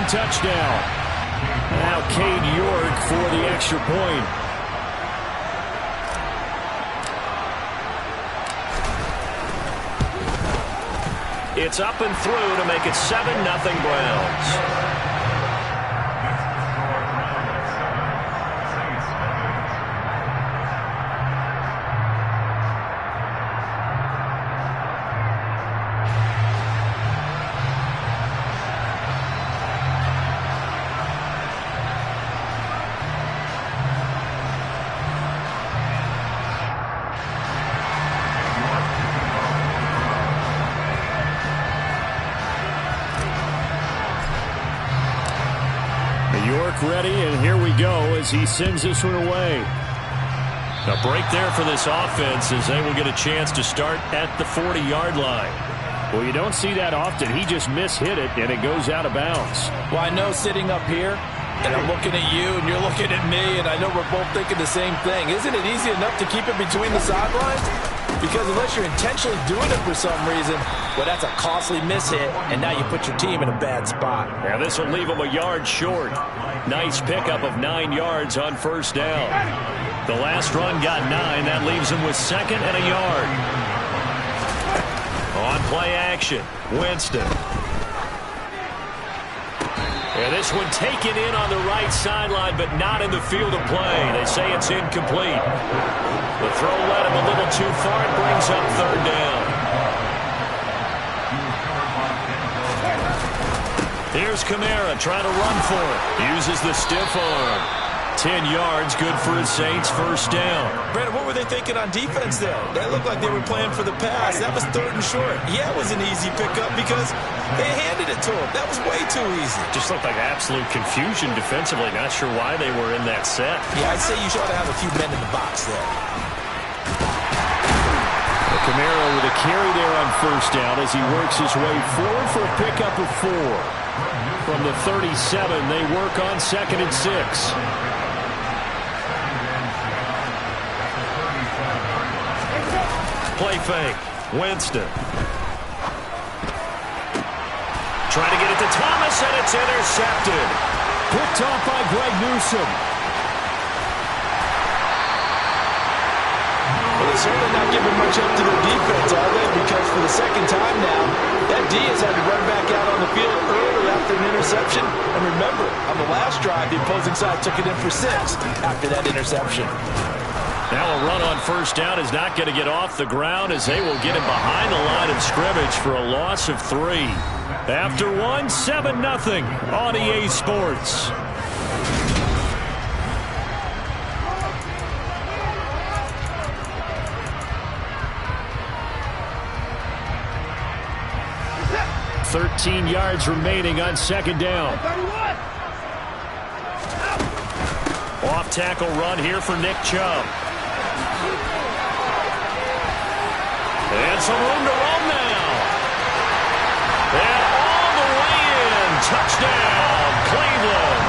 touchdown. Now Cade York for the extra point. It's up and through to make it 7-0 Browns. York ready, and here we go as he sends this one away. A break there for this offense as they will get a chance to start at the 40-yard line. Well, you don't see that often. He just mishit it, and it goes out of bounds. Well, I know sitting up here, and I'm looking at you, and you're looking at me, and I know we're both thinking the same thing. Isn't it easy enough to keep it between the sidelines? Because unless you're intentionally doing it for some reason, well, that's a costly mishit, and now you put your team in a bad spot. Now this will leave them a yard short. Nice pickup of 9 yards on first down. The last run got 9. That leaves them with 2nd and a yard. On play action, Winston. And this one taken in on the right sideline, but not in the field of play. They say it's incomplete. The throw led him a little too far. It brings up 3rd down. Here's Kamara trying to run for it. Uses the stiff arm. 10 yards, good for his Saints, first down. Brandon, what were they thinking on defense there? They looked like they were playing for the pass. That was 3rd and short. Yeah, it was an easy pickup because they handed it to him. That was way too easy. Just looked like absolute confusion defensively. Not sure why they were in that set. Yeah, I'd say you should have a few men in the box there. Kamara with a carry there on first down as he works his way forward for a pickup of 4. From the 37, they work on 2nd and 6. Play fake. Winston. Trying to get it to Thomas, and it's intercepted. Picked off by Greg Newsome. Well, they're certainly not giving much up to their defense, are they? Because for the 2nd time now, that D has had to run back out on the field early after an interception. And remember, on the last drive, the opposing side took it in for 6 after that interception. Now a run on first down is not going to get off the ground as they will get him behind the line of scrimmage for a loss of 3. After 1, 7-0 on EA Sports. $13 yards remaining on 2nd down. Off tackle run here for Nick Chubb. And some room to run now. And all the way in. Touchdown, Cleveland.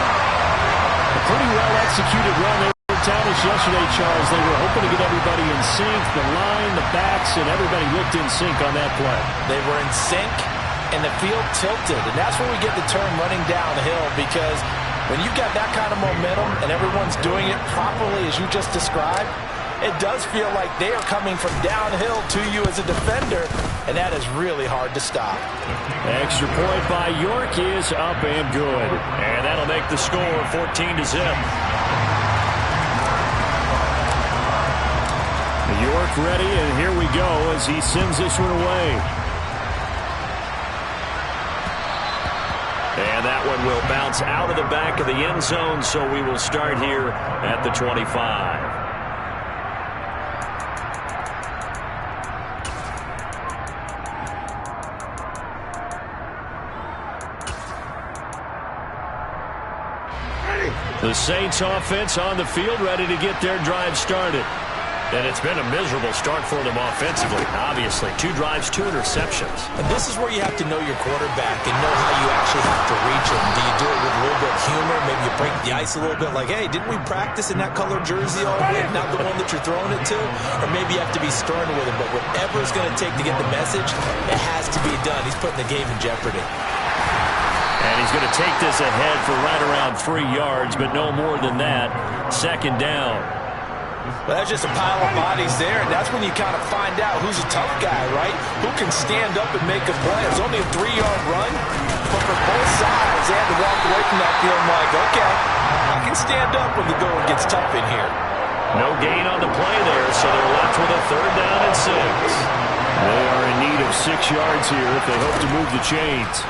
A pretty well-executed run. They were in town as yesterday, Charles. They were hoping to get everybody in sync. The line, the backs, and everybody looked in sync on that play. They were in sync, and the field tilted. And that's where we get the term running downhill, because when you got that kind of momentum and everyone's doing it properly as you just described, it does feel like they are coming from downhill to you as a defender, and that is really hard to stop. Extra point by York is up and good. And that'll make the score 14-0. York ready, and here we go as he sends this one away. And that one will bounce out of the back of the end zone, so we will start here at the 25. The Saints offense on the field, ready to get their drive started. And it's been a miserable start for them offensively, obviously. 2 drives, 2 interceptions. And this is where you have to know your quarterback and know how you actually have to reach him. Do you do it with a little bit of humor? Maybe you break the ice a little bit, like, hey, didn't we practice in that color jersey all week, not the one that you're throwing it to? Or maybe you have to be stern with him. But whatever it's going to take to get the message, it has to be done. He's putting the game in jeopardy. And And he's going to take this ahead for right around 3 yards, but no more than that. Second down. Well, that's just a pile of bodies there, and that's when you kind of find out who's a tough guy, right? Who can stand up and make a play. It's only a 3-yard run, but for both sides, they had to walk away from that feeling like, okay, I can stand up when the going gets tough in here. No gain on the play there, so they're left with a 3rd down and 6. They are in need of 6 yards here if they hope to move the chains.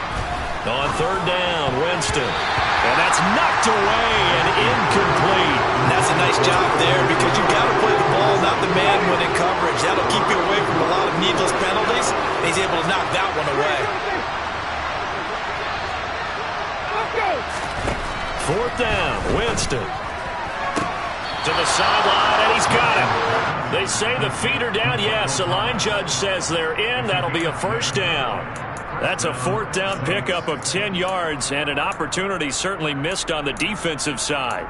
On 3rd down, Winston. And that's knocked away and incomplete. And that's a nice job there because you've got to play the ball, not the man when in coverage. That'll keep you away from a lot of needless penalties. And he's able to knock that one away. 4th down, Winston. To the sideline, and he's got him. They say the feet are down. Yes, the line judge says they're in. That'll be a 1st down. That's a 4th down pickup of 10 yards and an opportunity certainly missed on the defensive side.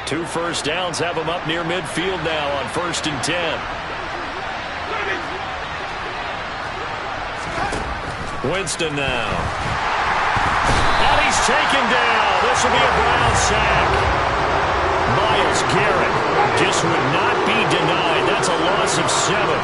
Two 1st downs have them up near midfield now on 1st and 10. Winston now. And he's taken down. This will be a Brown sack. Myles Garrett just would not be denied. That's a loss of 7.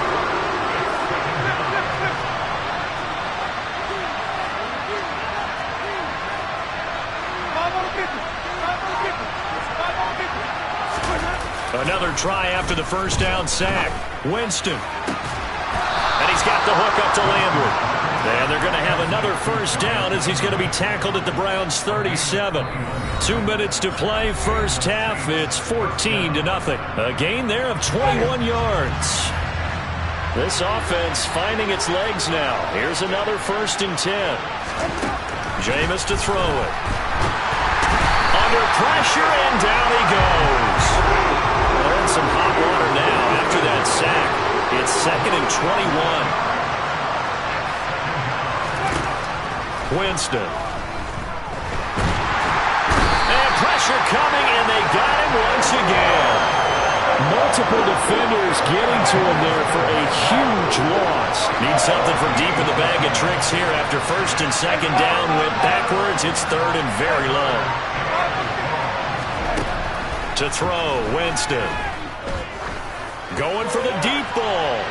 Another try after the 1st down sack. Winston. And he's got the hook up to Landry. And they're going to have another 1st down as he's going to be tackled at the Browns' 37. 2 minutes to play, 1st half. It's 14-0. A gain there of 21 yards. This offense finding its legs now. Here's another 1st and 10. Jameis to throw it. Under pressure, and down he goes. They're in some hot water now after that sack. It's 2nd and 21. Winston. And pressure coming, and they got him once again. Multiple defenders getting to him there for a huge loss. Need something from deep in the bag of tricks here after 1st and 2nd down. Went backwards. It's 3rd and very low. To throw, Winston. Going for the deep ball.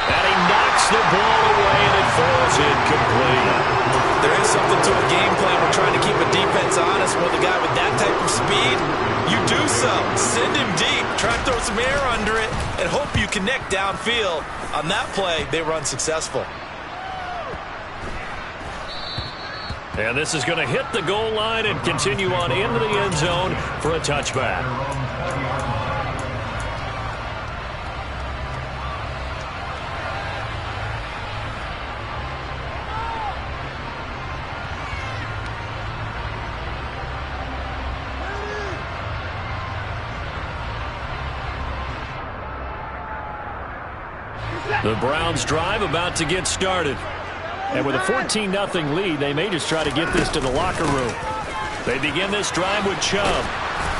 And he knocks the ball away, and it falls incomplete. There is something to a game plan. We're trying to keep a defense honest with a guy with that type of speed. You do so. Send him deep. Try to throw some air under it and hope you connect downfield. On that play, they were unsuccessful. And this is going to hit the goal line and continue on into the end zone for a touchback. The Browns drive about to get started. And with a 14-0 lead, they may just try to get this to the locker room. They begin this drive with Chubb.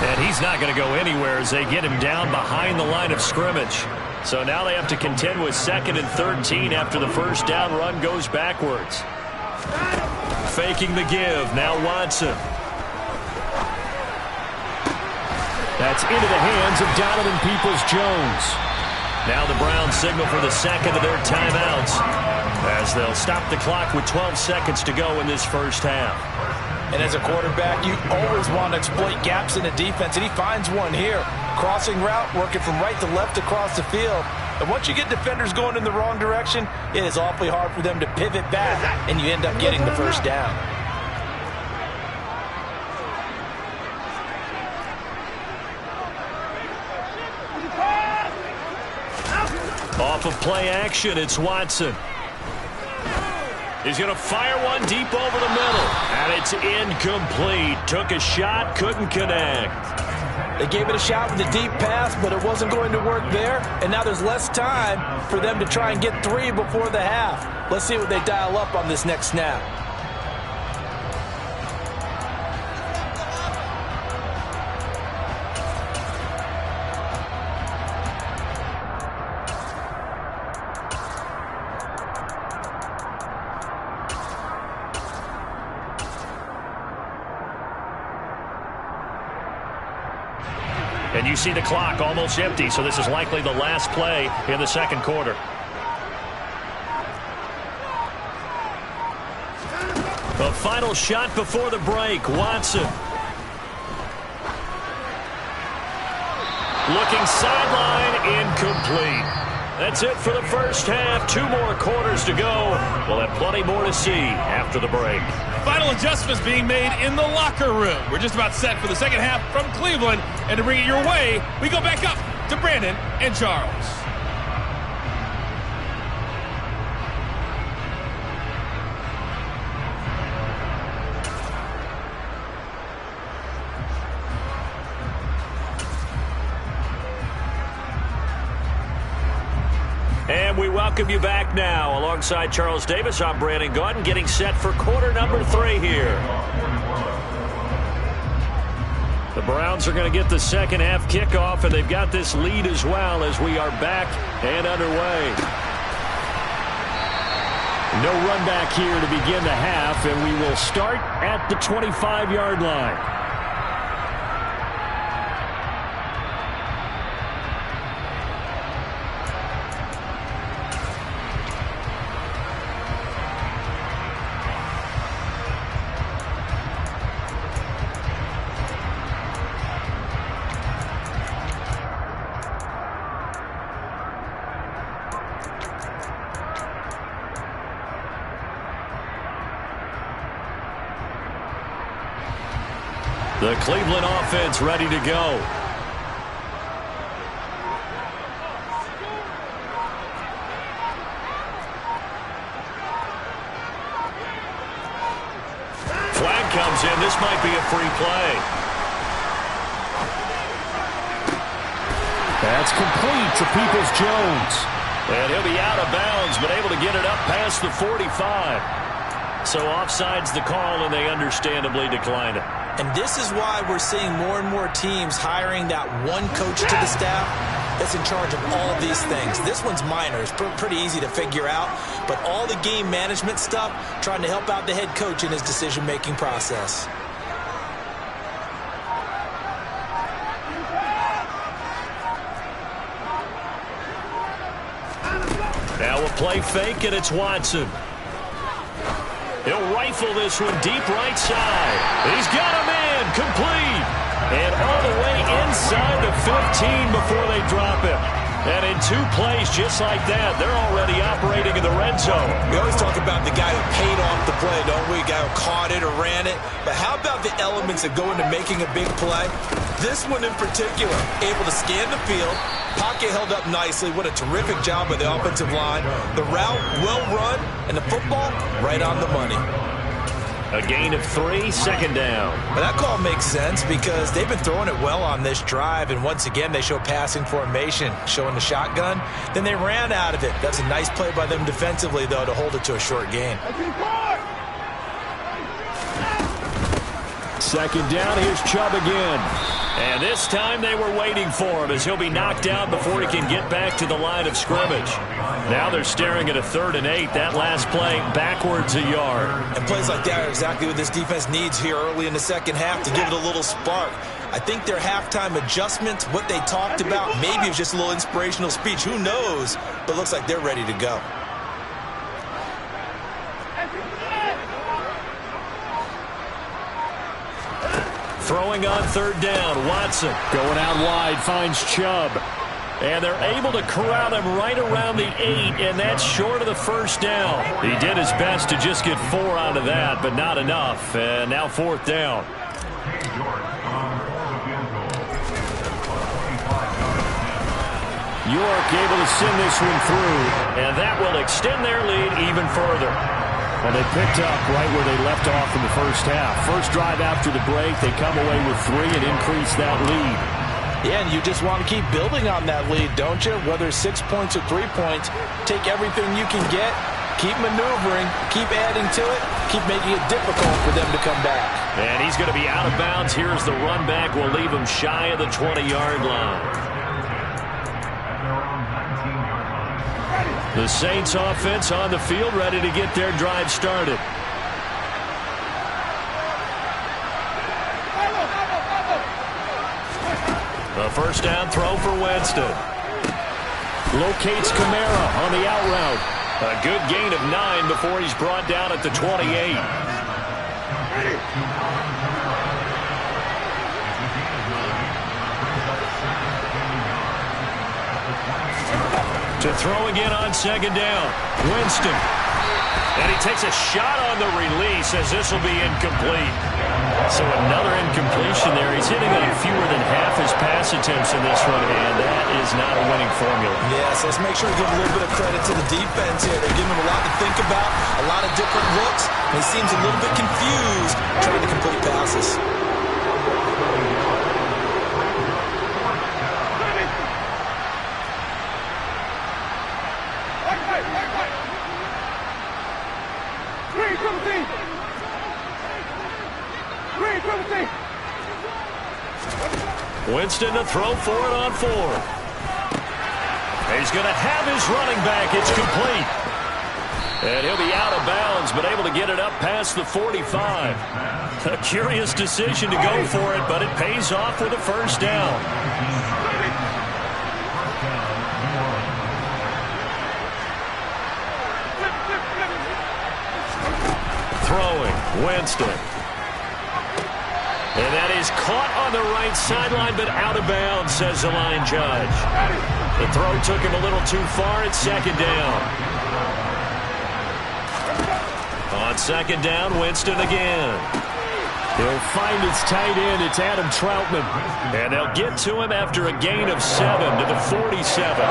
And he's not going to go anywhere as they get him down behind the line of scrimmage. So now they have to contend with 2nd and 13 after the 1st down run goes backwards. Faking the give. Now Watson. That's into the hands of Donovan Peoples-Jones. Now the Browns signal for the 2nd of their timeouts as they'll stop the clock with 12 seconds to go in this 1st half. And as a quarterback, you always want to exploit gaps in the defense, and he finds one here. Crossing route, working from right to left across the field. And once you get defenders going in the wrong direction, it is awfully hard for them to pivot back, and you end up getting the 1st down. Off of play action, it's Watson. He's going to fire one deep over the middle. And it's incomplete. Took a shot, couldn't connect. They gave it a shot with a deep pass, but it wasn't going to work there. And now there's less time for them to try and get 3 before the half. Let's see what they dial up on this next snap. And you see the clock almost empty, so this is likely the last play in the second quarter. The final shot before the break, Watson. Looking sideline, incomplete. That's it for the first half. 2 more quarters to go. We'll have plenty more to see after the break. Final adjustments being made in the locker room. We're just about set for the second half from Cleveland. And to bring it your way, we go back up to Brandon and Charles. And we welcome you back now. Alongside Charles Davis, I'm Brandon Gaudin, getting set for quarter number 3 here. The Browns are going to get the second half kickoff, and they've got this lead as well as we are back and underway. No run back here to begin the half, and we will start at the 25-yard line. The Cleveland offense ready to go. Flag comes in. This might be a free play. That's complete to Peoples-Jones. And he'll be out of bounds, but able to get it up past the 45. So offside's the call, and they understandably declined it. And this is why we're seeing more and more teams hiring that one coach to the staff that's in charge of all of these things. This one's minor. It's pretty easy to figure out. But all the game management stuff, trying to help out the head coach in his decision-making process. Now a play fake, and it's Watson. He'll rifle this one deep right side. He's got a man complete. And all the way inside the 15 before they drop him. And in 2 plays just like that, they're already operating in the red zone. We always talk about the guy who paid off the play, don't we? The guy who caught it or ran it. But how about the elements that go into making a big play? This one in particular, able to scan the field. Pocket held up nicely. What a terrific job by the offensive line. The route, well run, and the football, right on the money. A gain of 3, second down. But that call makes sense because they've been throwing it well on this drive, and once again they show passing formation, showing the shotgun. Then they ran out of it. That's a nice play by them defensively, though, to hold it to a short gain. Second down, here's Chubb again. And this time they were waiting for him as he'll be knocked down before he can get back to the line of scrimmage. Now they're staring at a 3rd and 8. That last play backwards a yard. And plays like that are exactly what this defense needs here early in the second half to give it a little spark. I think their halftime adjustment, what they talked about, maybe it was just a little inspirational speech. Who knows? But looks like they're ready to go. Throwing on 3rd down, Watson. Going out wide, finds Chubb. And they're able to corral him right around the 8, and that's short of the first down. He did his best to just get 4 out of that, but not enough. And now 4th down. York able to send this one through. And that will extend their lead even further. Well, they picked up right where they left off in the first half. First drive after the break, they come away with 3 and increase that lead. Yeah, and you just want to keep building on that lead, don't you? Whether it's 6 points or 3 points, take everything you can get, keep maneuvering, keep adding to it, keep making it difficult for them to come back. And he's going to be out of bounds. Here's the run back. We'll leave him shy of the 20-yard line. The Saints offense on the field, ready to get their drive started. A first down throw for Winston. Locates Kamara on the out route. A good gain of 9 before he's brought down at the 28. To throw again on second down. Winston. And he takes a shot on the release as this will be incomplete. So another incompletion there. He's hitting on fewer than half his pass attempts in this one, and that is not a winning formula. Yes, let's make sure to give a little bit of credit to the defense here. They're giving him a lot to think about, a lot of different looks. He seems a little bit confused trying to complete passes. Winston to throw for it on 4. He's going to have his running back. It's complete. And he'll be out of bounds, but able to get it up past the 45. A curious decision to go for it, but it pays off with a first down. Throwing, Winston. And that is caught on the right sideline, but out of bounds, says the line judge. The throw took him a little too far. It's second down. On second down, Winston again. He'll find his tight end. It's Adam Troutman. And they'll get to him after a gain of 7 to the 47.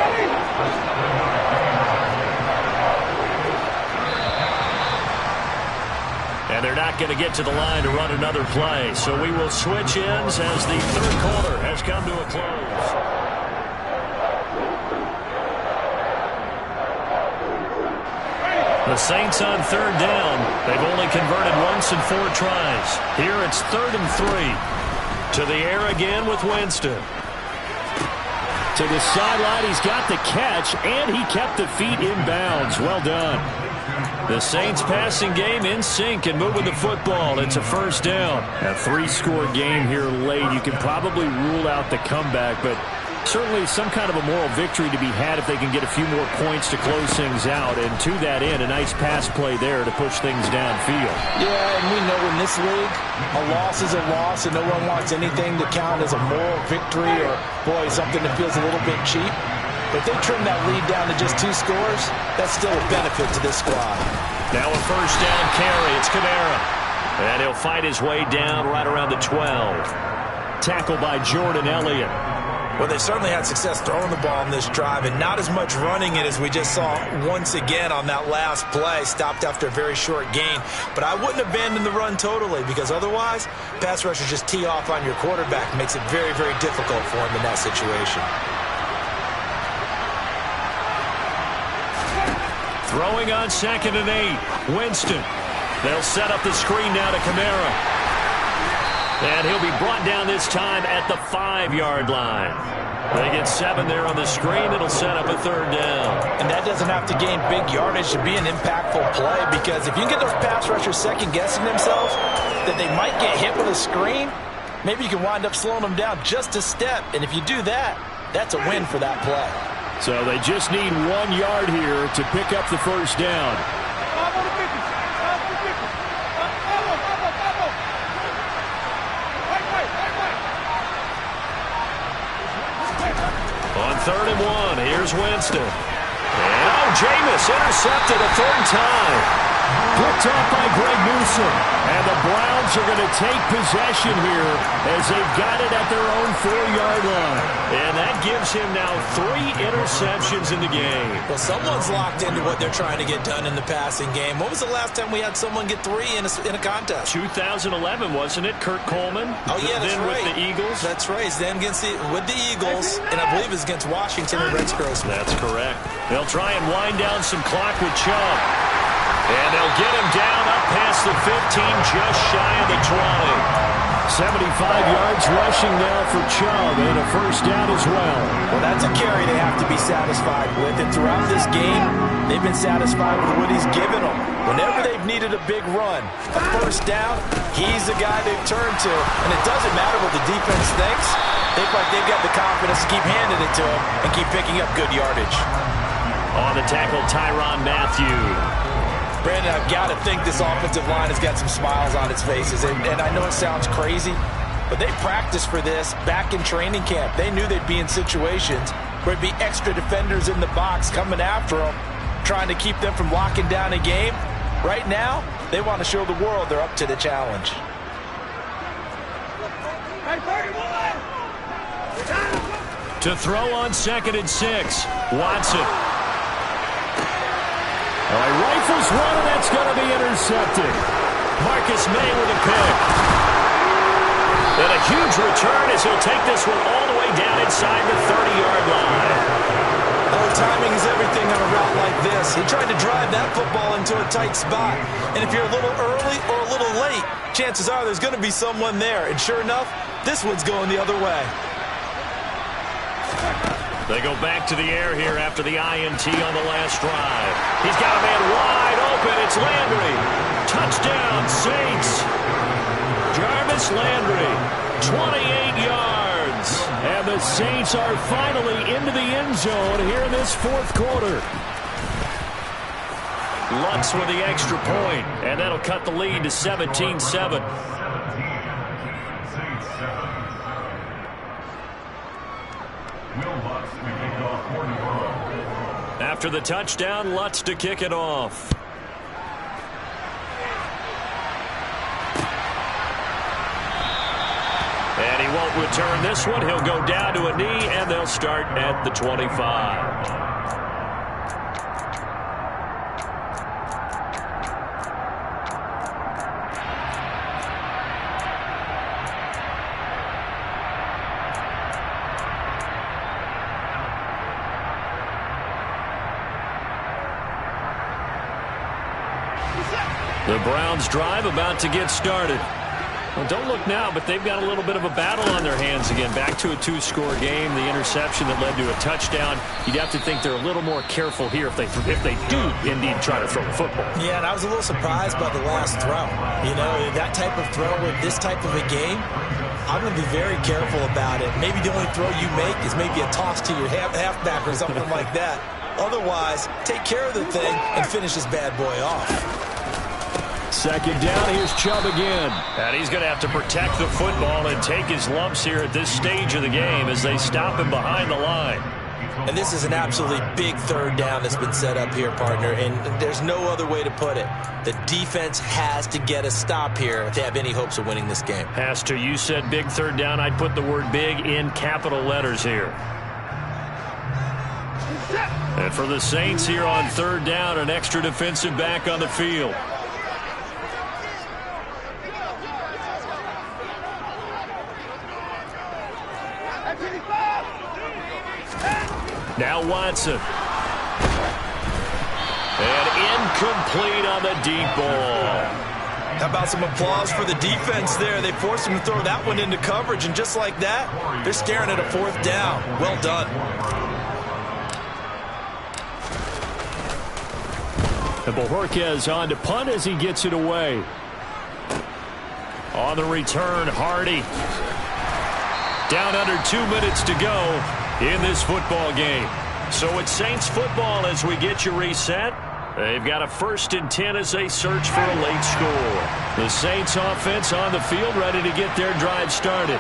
And they're not going to get to the line to run another play. So we will switch ends as the third quarter has come to a close. The Saints on third down. They've only converted once in 4 tries. Here it's 3rd and 3. To the air again with Winston. To the sideline, he's got the catch, and he kept the feet in bounds. Well done. The Saints passing game in sync and moving the football. It's a first down. A 3-score game here late. You can probably rule out the comeback, but certainly some kind of a moral victory to be had if they can get a few more points to close things out. And to that end, a nice pass play there to push things downfield. Yeah, and we know in this league, a loss is a loss, and no one wants anything to count as a moral victory or, boy, something that feels a little bit cheap. But if they trim that lead down to just 2 scores, that's still a benefit to this squad. Now a first down carry. It's Kamara. And he'll fight his way down right around the 12. Tackled by Jordan Elliott. Well, they certainly had success throwing the ball on this drive and not as much running it as we just saw once again on that last play. Stopped after a very short gain. But I wouldn't abandon the run totally because otherwise, pass rushers just tee off on your quarterback. Makes it very, very difficult for him in that situation. Throwing on 2nd and 8. Winston. They'll set up the screen now to Kamara. And he'll be brought down this time at the 5-yard line. They get 7 there on the screen. It'll set up a 3rd down. And that doesn't have to gain big yardage to be an impactful play because if you can get those pass rushers second-guessing themselves that they might get hit with a screen, maybe you can wind up slowing them down just a step. And if you do that, that's a win for that play. So they just need 1 yard here to pick up the first down. On 3rd and 1, here's Winston. And Jameis intercepted a 3rd time. Picked off by Greg Newsome. And the Browns are going to take possession here as they've got it at their own 4-yard line. And that gives him now 3 interceptions in the game. Well, someone's locked into what they're trying to get done in the passing game. When was the last time we had someone get 3 in a contest? 2011, wasn't it? Kurt Coleman? Oh, yeah, that's then right. With the Eagles? That's right. Then with the Eagles, and I believe it's against Washington and Rex Grossman. That's correct. They'll try and wind down some clock with Chubb. And they'll get him down up past the 15, just shy of the 20. 75 yards rushing now for Chubb, and a first down as well. Well, that's a carry they have to be satisfied with. And throughout this game, they've been satisfied with what he's given them. Whenever they've needed a big run, a first down, he's the guy they've turned to. And it doesn't matter what the defense thinks. They feel like they've got the confidence to keep handing it to him and keep picking up good yardage. On the tackle, Tyrann Mathieu. Brandon, I've got to think this offensive line has got some smiles on its faces. And I know it sounds crazy, but they practiced for this back in training camp. They knew they'd be in situations where there'd be extra defenders in the box coming after them, trying to keep them from locking down a game. Right now, they want to show the world they're up to the challenge. To throw on 2nd and 6, Watson. All right, rifles one, and that's going to be intercepted. Marcus May with a pick. And a huge return as he'll take this one all the way down inside the 30-yard line. Oh, timing is everything on a route like this. He tried to drive that football into a tight spot. And if you're a little early or a little late, chances are there's going to be someone there. And sure enough, this one's going the other way. They go back to the air here after the INT on the last drive. He's got a man wide open. It's Landry. Touchdown, Saints. Jarvis Landry, 28 yards. And the Saints are finally into the end zone here in this fourth quarter. Lutz with the extra point, and that'll cut the lead to 17-7. After the touchdown, Lutz to kick it off. And he won't return this one. He'll go down to a knee, and they'll start at the 25. The Browns drive about to get started. Well, don't look now, but they've got a little bit of a battle on their hands again. Back to a two-score game. The interception that led to a touchdown. You'd have to think they're a little more careful here if they do indeed try to throw the football. Yeah, and I was a little surprised by the last throw. You know, that type of throw with this type of a game, I'm going to be very careful about it. Maybe the only throw you make is maybe a toss to your halfback or something like that. Otherwise, take care of the thing and finish this bad boy off. Second down, here's Chubb again. And he's going to have to protect the football and take his lumps here at this stage of the game as they stop him behind the line. And this is an absolutely big third down that's been set up here, partner, and there's no other way to put it. The defense has to get a stop here if they have any hopes of winning this game. Has to. You said big third down. I'd put the word big in capital letters here. And for the Saints here on third down, an extra defensive back on the field. Now Watson. And incomplete on the deep ball. How about some applause for the defense there? They forced him to throw that one into coverage, and just like that, they're staring at a fourth down. Well done. And Bojorquez on to punt as he gets it away. On the return, Hardy. Down under 2 minutes to go in this football game. So it's Saints football as we get you reset. They've got a 1st and 10 as they search for a late score. The Saints offense on the field ready to get their drive started.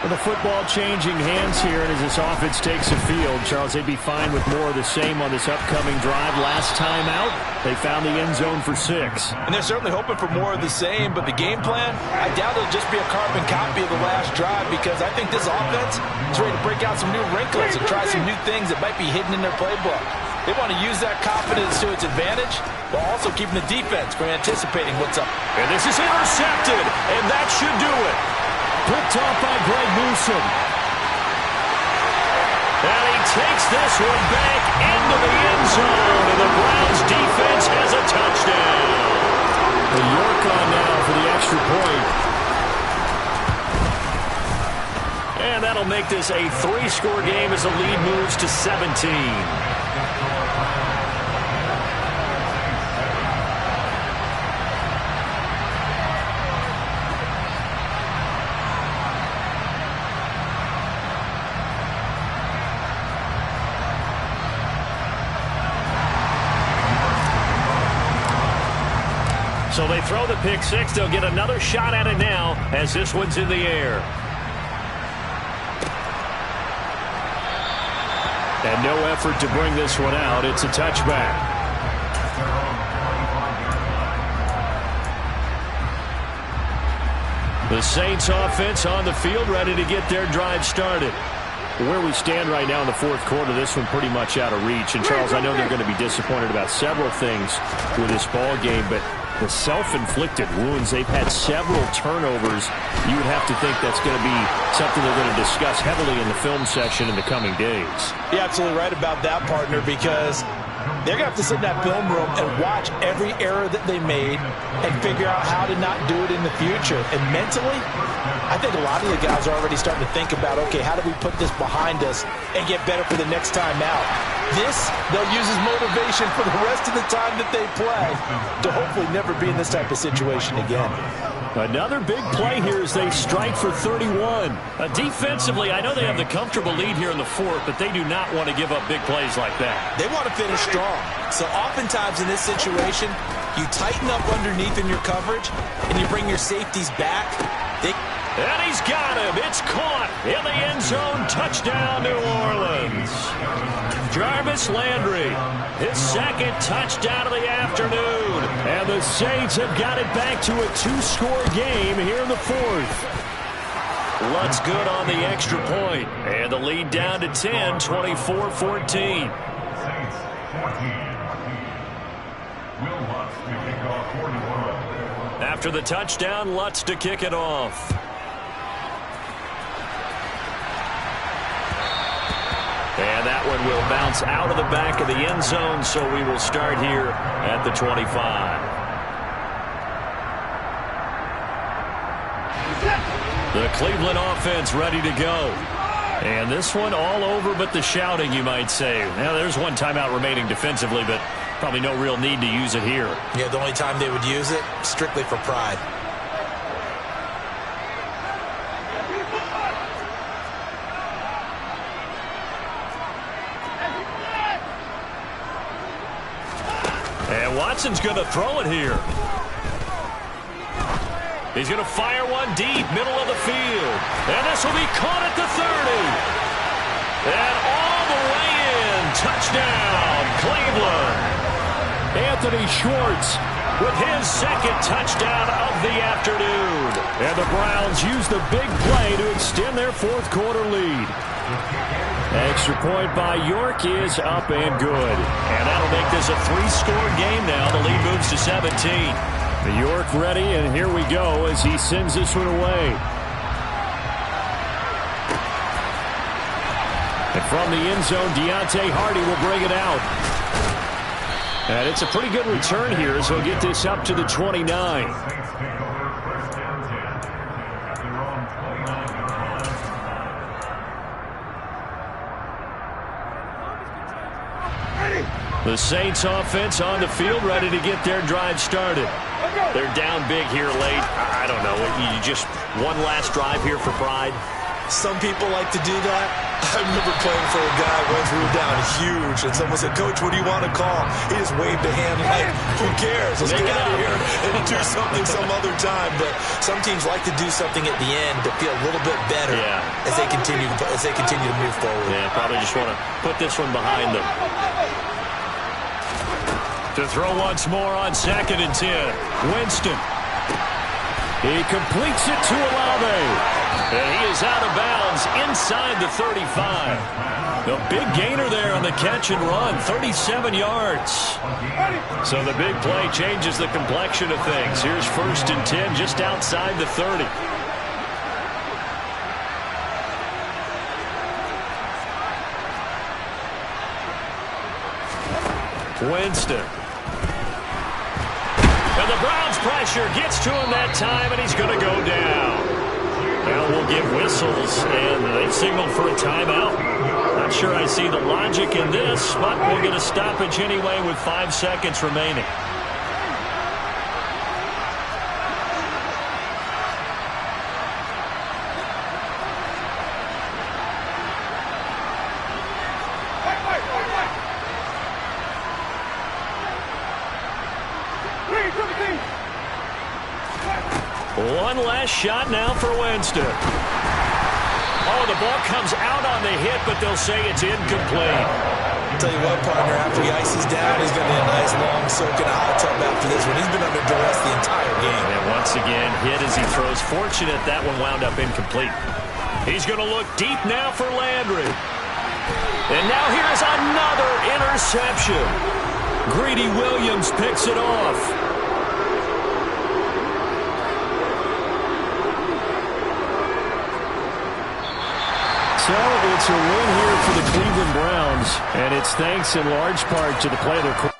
With the football changing hands here, and as this offense takes the field, Charles, they'd be fine with more of the same on this upcoming drive. Last time out, they found the end zone for 6. And they're certainly hoping for more of the same, but the game plan, I doubt it'll just be a carbon copy of the last drive, because I think this offense is ready to break out some new wrinkles and try some new things that might be hidden in their playbook. They want to use that confidence to its advantage, while also keeping the defense from anticipating what's up. And this is intercepted, and that should do it. Picked off by Greg Newsom. And he takes this one back into the end zone, and the Browns defense has a touchdown. The York on now for the extra point. that'll make this a 3-score game as the lead moves to 17. So they throw the pick six. They'll get another shot at it now as this one's in the air. And no effort to bring this one out. It's a touchback. The Saints offense on the field ready to get their drive started. Where we stand right now in the fourth quarter, this one pretty much out of reach. And, Charles, I know they're going to be disappointed about several things with this ball game, but the self-inflicted wounds, they've had several turnovers. You would have to think that's going to be something they're going to discuss heavily in the film session in the coming days. You're absolutely right about that, partner, because they're going to have to sit in that film room and watch every error that they made and figure out how to not do it in the future. And mentally, I think a lot of the guys are already starting to think about, okay, how do we put this behind us and get better for the next time out? This, they'll use as motivation for the rest of the time that they play to hopefully never be in this type of situation again. Another big play here as they strike for 31. Defensively, I know they have the comfortable lead here in the fourth, but they do not want to give up big plays like that. They want to finish strong. So oftentimes in this situation, you tighten up underneath in your coverage, and you bring your safeties back. And he's got him. It's caught in the end zone. Touchdown, New Orleans. Jarvis Landry, his second touchdown of the afternoon. And the Saints have got it back to a 2-score game here in the fourth. Lutz good on the extra point. And the lead down to 10, 24-14. After the touchdown, Lutz to kick it off. And that one will bounce out of the back of the end zone, so we will start here at the 25. The Cleveland offense ready to go. And this one all over but the shouting, you might say. Now, there's one timeout remaining defensively, but probably no real need to use it here. Yeah, the only time they would use it, strictly for pride. And Watson's going to throw it here. He's going to fire one deep, middle of the field. And this will be caught at the 30. And all the way in. Touchdown, Cleveland. Anthony Schwartz with his second touchdown of the afternoon. And the Browns use the big play to extend their fourth quarter lead. Extra point by York is up and good. And that'll make this a 3-score game now. The lead moves to 17. York ready, and here we go as he sends this one away. And from the end zone, Deontay Hardy will bring it out. And it's a pretty good return here as he'll get this up to the 29. The Saints offense on the field ready to get their drive started. They're down big here late. I don't know. You just one last drive here for pride? Some people like to do that. I remember playing for a guy once we were down huge, and someone said, "Coach, what do you want to call?" He just waved a hand like, who cares? Let's get out of here and do something some other time. But some teams like to do something at the end to feel a little bit better as they continue to move forward. Yeah, probably just want to put this one behind them. To throw once more on 2nd and 10. Winston. He completes it to Olave. And he is out of bounds inside the 35. The big gainer there on the catch and run, 37 yards. So the big play changes the complexion of things. Here's 1st and 10 just outside the 30. Winston. And the Browns pressure gets to him that time, and he's going to go down. Now we'll give whistles, and they've signaled for a timeout. Not sure I see the logic in this, but we'll get a stoppage anyway with 5 seconds remaining. One last shot now for Winston. Oh, the ball comes out on the hit, but they'll say it's incomplete. I'll tell you what, partner, after he ices down, he's going to be a nice long soak in a hot tub after this one. He's been under duress the entire game. And once again, hit as he throws. Fortunate that one wound up incomplete. He's going to look deep now for Landry. And now here's another interception. Greedy Williams picks it off. So it's a win here for the Cleveland Browns, and it's thanks in large part to the play of their quarterback.